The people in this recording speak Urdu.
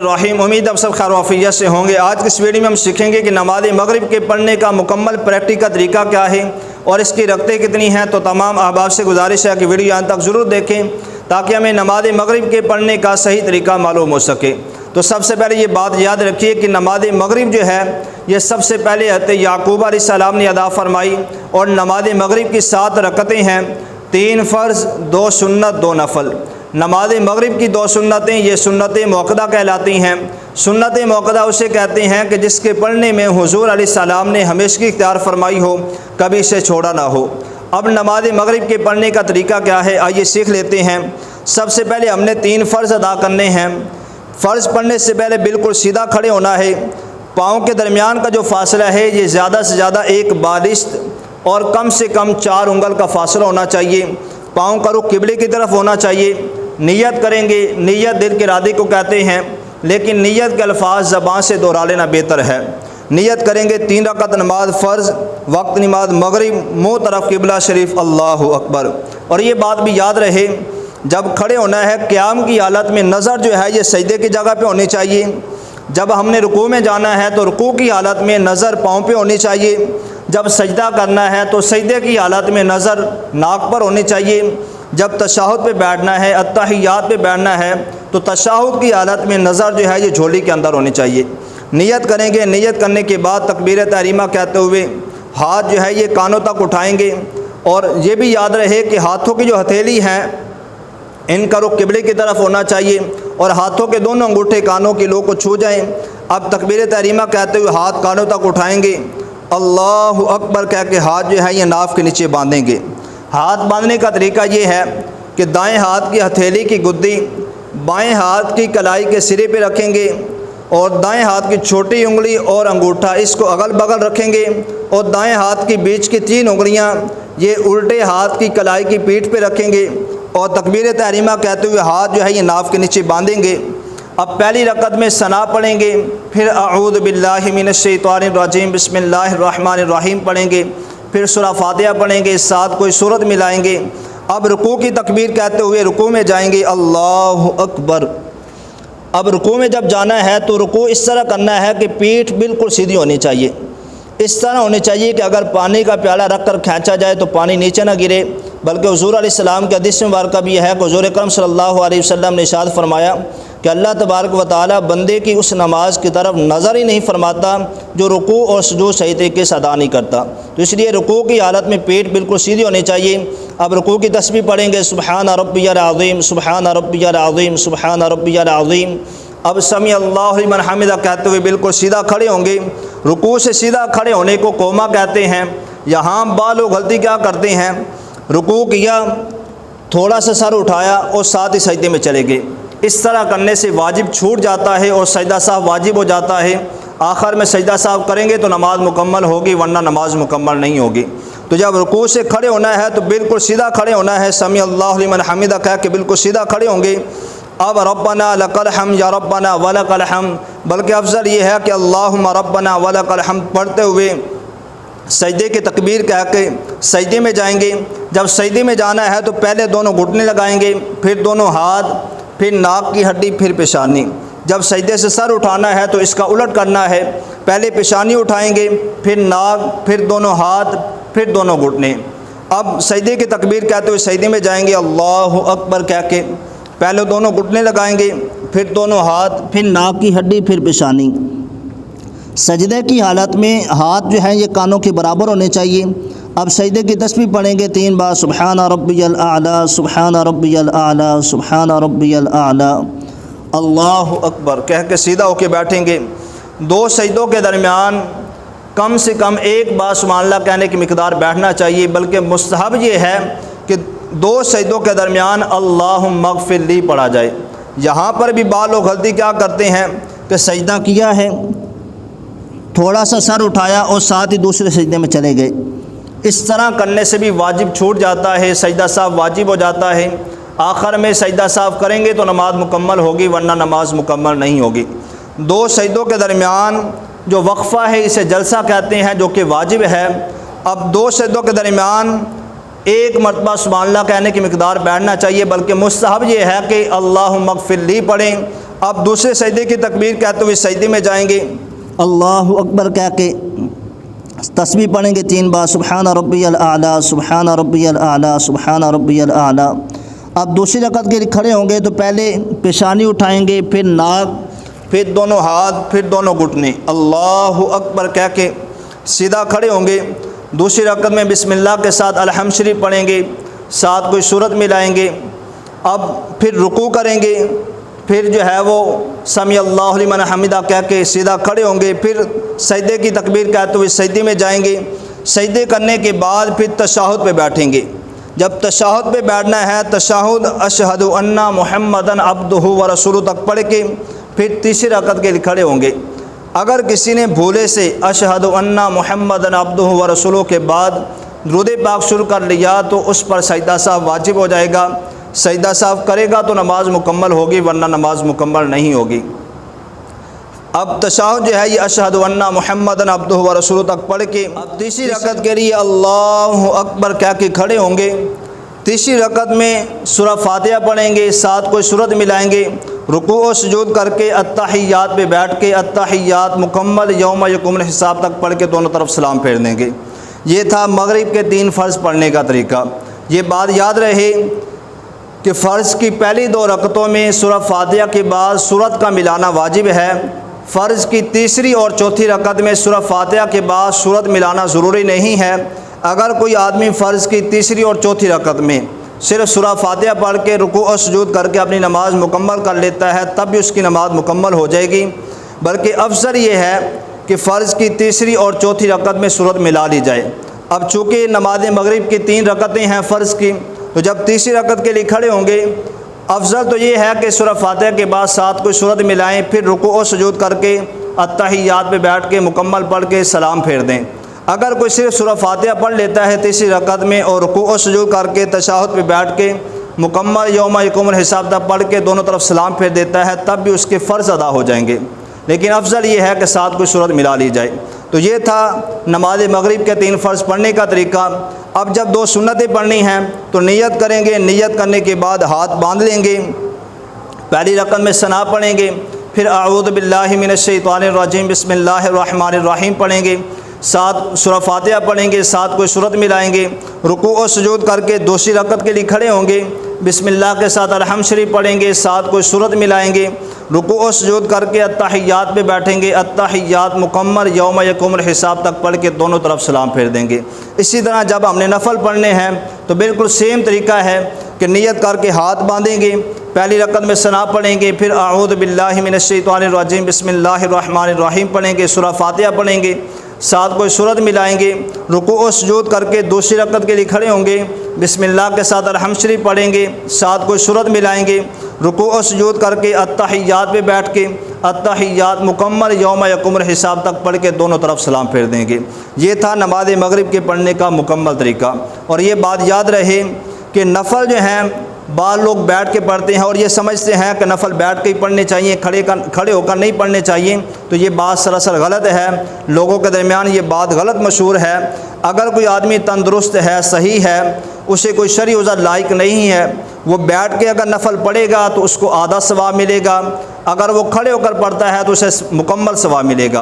رحیم، امید اب سب خیر و عافیت سے ہوں گے۔ آج کی اس ویڈیو میں ہم سیکھیں گے کہ نماز مغرب کے پڑھنے کا مکمل پریکٹیکل طریقہ کیا ہے اور اس کی رکعتیں کتنی ہیں۔ تو تمام احباب سے گزارش ہے کہ ویڈیو یہاں تک ضرور دیکھیں تاکہ ہمیں نماز مغرب کے پڑھنے کا صحیح طریقہ معلوم ہو سکے۔ تو سب سے پہلے یہ بات یاد رکھیے کہ نماز مغرب جو ہے یہ سب سے پہلے حضرت یعقوب علیہ السلام نے ادا فرمائی، اور نماز مغرب کی 7 رکعتیں ہیں، 3 فرض، 2 سنت، 2 نفل۔ نماز مغرب کی 2 سنتیں یہ سنت موقدہ کہلاتی ہیں۔ سنت موقدہ اسے کہتے ہیں کہ جس کے پڑھنے میں حضور علیہ السلام نے ہمیشگی اختیار فرمائی ہو، کبھی اسے چھوڑا نہ ہو۔ اب نماز مغرب کے پڑھنے کا طریقہ کیا ہے، آئیے سیکھ لیتے ہیں۔ سب سے پہلے ہم نے 3 فرض ادا کرنے ہیں۔ فرض پڑھنے سے پہلے بالکل سیدھا کھڑے ہونا ہے۔ پاؤں کے درمیان کا جو فاصلہ ہے یہ زیادہ سے زیادہ 1 بالشت اور کم سے کم 4 انگل کا فاصلہ ہونا چاہیے۔ پاؤں کا رخ قبلے کی طرف ہونا چاہیے۔ نیت کریں گے، نیت دل کے ارادے کو کہتے ہیں، لیکن نیت کے الفاظ زبان سے دہرا لینا بہتر ہے۔ نیت کریں گے 3 رکعت نماز فرض، وقت نماز مغرب، منہ طرف قبلہ شریف، اللہ اکبر۔ اور یہ بات بھی یاد رہے، جب کھڑے ہونا ہے قیام کی حالت میں نظر جو ہے یہ سجدے کی جگہ پہ ہونی چاہیے۔ جب ہم نے رکوع میں جانا ہے تو رکوع کی حالت میں نظر پاؤں پہ ہونی چاہیے۔ جب سجدہ کرنا ہے تو سجدے کی حالت میں نظر ناک پر ہونی چاہیے۔ جب تشہد پہ بیٹھنا ہے، اتحیات پہ بیٹھنا ہے، تو تشہد کی حالت میں نظر جو ہے یہ جھولی کے اندر ہونی چاہیے۔ نیت کریں گے، نیت کرنے کے بعد تکبیر تحریمہ کہتے ہوئے ہاتھ جو ہے یہ کانوں تک اٹھائیں گے، اور یہ بھی یاد رہے کہ ہاتھوں کی جو ہتھیلی ہیں ان کا رخ قبلے کی طرف ہونا چاہیے، اور ہاتھوں کے دونوں انگوٹھے کانوں کی لو کو چھو جائیں۔ اب تکبیر تحریمہ کہتے ہوئے ہاتھ کانوں تک اٹھائیں گے، اللہ اکبر کہہ کے ہاتھ جو ہے یہ ناف کے نیچے باندھیں گے۔ ہاتھ باندھنے کا طریقہ یہ ہے کہ دائیں ہاتھ کی ہتھیلی کی گدی بائیں ہاتھ کی کلائی کے سرے پہ رکھیں گے، اور دائیں ہاتھ کی چھوٹی انگلی اور انگوٹھا اس کو اگل بغل رکھیں گے، اور دائیں ہاتھ کی بیچ کی 3 انگلیاں یہ الٹے ہاتھ کی کلائی کی پیٹھ پہ رکھیں گے، اور تکبیر تحریمہ کہتے ہوئے ہاتھ جو ہے یہ ناف کے نیچے باندھیں گے۔ اب پہلی رکعت میں ثنا پڑھیں گے، پھر اعوذ باللہ من الشیطان الرجیم بسم اللہ الرحمن الرحیم پڑھیں گے، پھر سورہ فاتحہ پڑھیں گے، ساتھ کوئی سورت ملائیں گے۔ اب رکوع کی تکبیر کہتے ہوئے رکوع میں جائیں گے، اللہ اکبر۔ اب رکوع میں جب جانا ہے تو رکوع اس طرح کرنا ہے کہ پیٹھ بالکل سیدھی ہونی چاہیے۔ اس طرح ہونی چاہیے کہ اگر پانی کا پیالہ رکھ کر کھینچا جائے تو پانی نیچے نہ گرے، بلکہ حضور علیہ السلام کے حدیث مبارکہ بھی یہ ہے کہ حضور اکرم صلی اللہ علیہ وسلم نے ارشاد فرمایا کہ اللہ تبارک و تعالیٰ بندے کی اس نماز کی طرف نظر ہی نہیں فرماتا جو رکوع اور سجود صحیح طریقے سے ادا نہیں کرتا۔ تو اس لیے رکوع کی حالت میں پیٹ بالکل سیدھی ہونی چاہیے۔ اب رکوع کی تسبیح پڑھیں گے، سبحان ربی العظیم، سبحان ربی العظیم، سبحان ربی العظیم۔ اب سمیع اللہ لمن حمدہ کہتے ہوئے بالکل سیدھا کھڑے ہوں گے۔ رکوع سے سیدھا کھڑے ہونے کو قوما کہتے ہیں۔ یہاں بعض لوگ غلطی کیا کرتے ہیں، رکوع کیا، تھوڑا سا سر اٹھایا اور ساتھ ہی سجدے میں چلے گئے۔ اس طرح کرنے سے واجب چھوٹ جاتا ہے اور سجدہ سہو واجب ہو جاتا ہے۔ آخر میں سجدہ سہو کریں گے تو نماز مکمل ہوگی، ورنہ نماز مکمل نہیں ہوگی۔ تو جب رکوع سے کھڑے ہونا ہے تو بالکل سیدھا کھڑے ہونا ہے، سمیع اللہ لمن حمدہ کہہ کے بالکل سیدھا کھڑے ہوں گے۔ اب ربنا لک الحمد یا ربنا ولک الحمد، بلکہ افضل یہ ہے کہ اللہم ربنا ولک الحمد پڑھتے ہوئے سجدے کی تکبیر کہہ کے سجدے میں جائیں گے۔ جب سجدے میں جانا ہے تو پہلے دونوں گھٹنے لگائیں گے، پھر دونوں ہاتھ، پھر ناک کی ہڈی، پھر پیشانی۔ جب سجدے سے سر اٹھانا ہے تو اس کا الٹ کرنا ہے، پہلے پیشانی اٹھائیں گے، پھر ناک، پھر دونوں ہاتھ، پھر دونوں گھٹنے۔ اب سجدے کی تکبیر کہتے ہوئے سجدے میں جائیں گے، اللہ اکبر کہہ کے پہلے دونوں گھٹنے لگائیں گے، پھر دونوں ہاتھ، پھر ناک کی ہڈی، پھر پیشانی۔ سجدے کی حالت میں ہاتھ جو ہیں یہ کانوں کے برابر ہونے چاہیے۔ اب سجدے کی تسبیح پڑھیں گے 3 بار، سبحان ربی الاعلیٰ، سبحان ربی الاعلیٰ، سبحان ربی الاعلیٰ، اللہ اکبر کہہ کے سیدھا ہو کے بیٹھیں گے۔ 2 سجدوں کے درمیان کم سے کم 1 بار سبحان اللہ کہنے کی مقدار بیٹھنا چاہیے، بلکہ مستحب یہ ہے کہ 2 سجدوں کے درمیان اللہم اغفر لی پڑھا جائے۔ یہاں پر بھی بعض لوگ غلطی کیا کرتے ہیں کہ سجدہ کیا ہے، تھوڑا سا سر اٹھایا اور ساتھ ہی دوسرے سجدے میں چلے گئے۔ اس طرح کرنے سے بھی واجب چھوٹ جاتا ہے، سجدہ سہو واجب ہو جاتا ہے۔ آخر میں سجدہ سہو کریں گے تو نماز مکمل ہوگی، ورنہ نماز مکمل نہیں ہوگی۔ 2 سجدوں کے درمیان جو وقفہ ہے اسے جلسہ کہتے ہیں، جو کہ واجب ہے۔ اب 2 سجدوں کے درمیان 1 مرتبہ سبحان اللہ کہنے کی مقدار بیٹھنا چاہیے، بلکہ مستحب یہ ہے کہ اللہم اغفر لی پڑھیں اب دوسرے سجدے کی تکبیر کہتے ہوئے سجدے میں جائیں گے، اللہ اکبر کہہ کے تسبیح پڑھیں گے 3 بار، سبحان ربی الاعلیٰ، سبحان ربی الاعلیٰ، سبحان ربی الاعلیٰ۔ اب دوسری رکعت کے لیے کھڑے ہوں گے تو پہلے پیشانی اٹھائیں گے، پھر ناک، پھر دونوں ہاتھ، پھر دونوں گھٹنے، اللہ اکبر کہہ کے سیدھا کھڑے ہوں گے۔ دوسری رکعت میں بسم اللہ کے ساتھ الحمد شریف پڑھیں گے، ساتھ کوئی سورت ملائیں گے۔ اب پھر رکوع کریں گے، پھر جو ہے وہ سمیع اللہ لمن حمدہ کہہ کے سیدھا کھڑے ہوں گے، پھر سجدے کی تکبیر کہتے ہوئے سجدے میں جائیں گے۔ سجدے کرنے کے بعد پھر تشہد پہ بیٹھیں گے۔ جب تشہد پہ بیٹھنا ہے، تشہد اشہد ان محمدً عبدہ ورسولہ تک پڑھ کے پھر تیسری رکعت کے لیے کھڑے ہوں گے۔ اگر کسی نے بھولے سے اشہد ان محمدً عبدہ ورسولہ کے بعد درود پاک شروع کر لیا تو اس پر سجدہ سہو واجب ہو جائے گا۔ سجدہ سہو کرے گا تو نماز مکمل ہوگی، ورنہ نماز مکمل نہیں ہوگی۔ اب تشہد جو ہے یہ اشہد ان محمدً عبدہ ورسولہ تک پڑھ کے اب تیسری رکعت کے لیے اللہ اکبر کہہ کے کھڑے ہوں گے۔ تیسری رکعت میں سورہ فاتحہ پڑھیں گے، ساتھ کوئی سورت ملائیں گے، رکوع و سجود کر کے التحیات پہ بیٹھ کے التحیات مکمل یوم یقوم الحساب تک پڑھ کے دونوں طرف سلام پھیر دیں گے۔ یہ تھا مغرب کے 3 فرض پڑھنے کا طریقہ۔ یہ بات یاد رہے کہ فرض کی پہلی 2 رکعتوں میں سورہ فاتحہ کے بعد سورت کا ملانا واجب ہے۔ فرض کی تیسری اور چوتھی رکعت میں سورہ فاتحہ کے بعد سورت ملانا ضروری نہیں ہے۔ اگر کوئی آدمی فرض کی تیسری اور چوتھی رکعت میں صرف سورہ فاتحہ پڑھ کے رکوع و سجود کر کے اپنی نماز مکمل کر لیتا ہے تب بھی اس کی نماز مکمل ہو جائے گی، بلکہ افضل یہ ہے کہ فرض کی تیسری اور چوتھی رکعت میں سورت ملا لی جائے۔ اب چونکہ نماز مغرب کی 3 رکعتیں ہیں فرض کی، تو جب تیسری رکعت کے لیے کھڑے ہوں گے افضل تو یہ ہے کہ سورہ فاتحہ کے بعد ساتھ کوئی سورت ملائیں، پھر رکوع و سجود کر کے التحیات پہ بیٹھ کے مکمل پڑھ کے سلام پھیر دیں۔ اگر کوئی صرف سورہ فاتحہ پڑھ لیتا ہے تیسری رکعت میں اور رکوع و سجود کر کے تشہد پہ بیٹھ کے مکمل یوم یقوم الحساب تک پڑھ کے دونوں طرف سلام پھیر دیتا ہے تب بھی اس کے فرض ادا ہو جائیں گے، لیکن افضل یہ ہے کہ ساتھ کوئی سورت ملا لی جائے۔ تو یہ تھا نماز مغرب کے 3 فرض پڑھنے کا طریقہ۔ اب جب 2 سنتیں پڑھنی ہیں تو نیت کریں گے، نیت کرنے کے بعد ہاتھ باندھ لیں گے، پہلی رکعت میں ثنا پڑھیں گے، پھر اعوذ باللہ من الشیطان الرجیم بسم اللہ الرحمن الرحیم پڑھیں گے، ساتھ سورہ فاتحہ پڑھیں گے، ساتھ کوئی سورت ملائیں گے، رکوع و سجود کر کے دوسری رکعت کے لیے کھڑے ہوں گے، بسم اللہ کے ساتھ الحمد شریف پڑھیں گے، ساتھ کوئی سورت ملائیں گے، رکوع و سجود کر کے التحیات پہ بیٹھیں گے، التحیات مکمل یوم یقوم الحساب تک پڑھ کے دونوں طرف سلام پھیر دیں گے۔ اسی طرح جب ہم نے نفل پڑھنے ہیں تو بالکل سیم طریقہ ہے کہ نیت کر کے ہاتھ باندھیں گے، پہلی رکعت میں ثنا پڑھیں گے، پھر اعوذ باللہ من الشیطان الرجیم بسم اللہ الرحمن الرحیم پڑھیں گے، سورہ فاتحہ پڑھیں گے، ساتھ کوئی سورت ملائیں گے، رکوع و سجود کر کے دوسری رکعت کے لیے کھڑے ہوں گے، بسم اللہ کے ساتھ الحمد شریف پڑھیں گے، ساتھ کوئی سورت ملائیں گے، رکوع و سجود کر کے التحیات پہ بیٹھ کے التحیات مکمل یوم یقوم الحساب تک پڑھ کے دونوں طرف سلام پھیر دیں گے۔ یہ تھا نماز مغرب کے پڑھنے کا مکمل طریقہ۔ اور یہ بات یاد رہے کہ نفل جو ہیں بعض لوگ بیٹھ کے پڑھتے ہیں اور یہ سمجھتے ہیں کہ نفل بیٹھ کے ہی پڑھنے چاہیے، کھڑے ہو کر نہیں پڑھنے چاہیے، تو یہ بات سراسر غلط ہے۔ لوگوں کے درمیان یہ بات غلط مشہور ہے۔ اگر کوئی آدمی تندرست ہے، صحیح ہے، اسے کوئی شرعی عذر لاحق نہیں ہے، وہ بیٹھ کے اگر نفل پڑھے گا تو اس کو آدھا ثواب ملے گا، اگر وہ کھڑے ہو کر پڑھتا ہے تو اسے مکمل ثواب ملے گا۔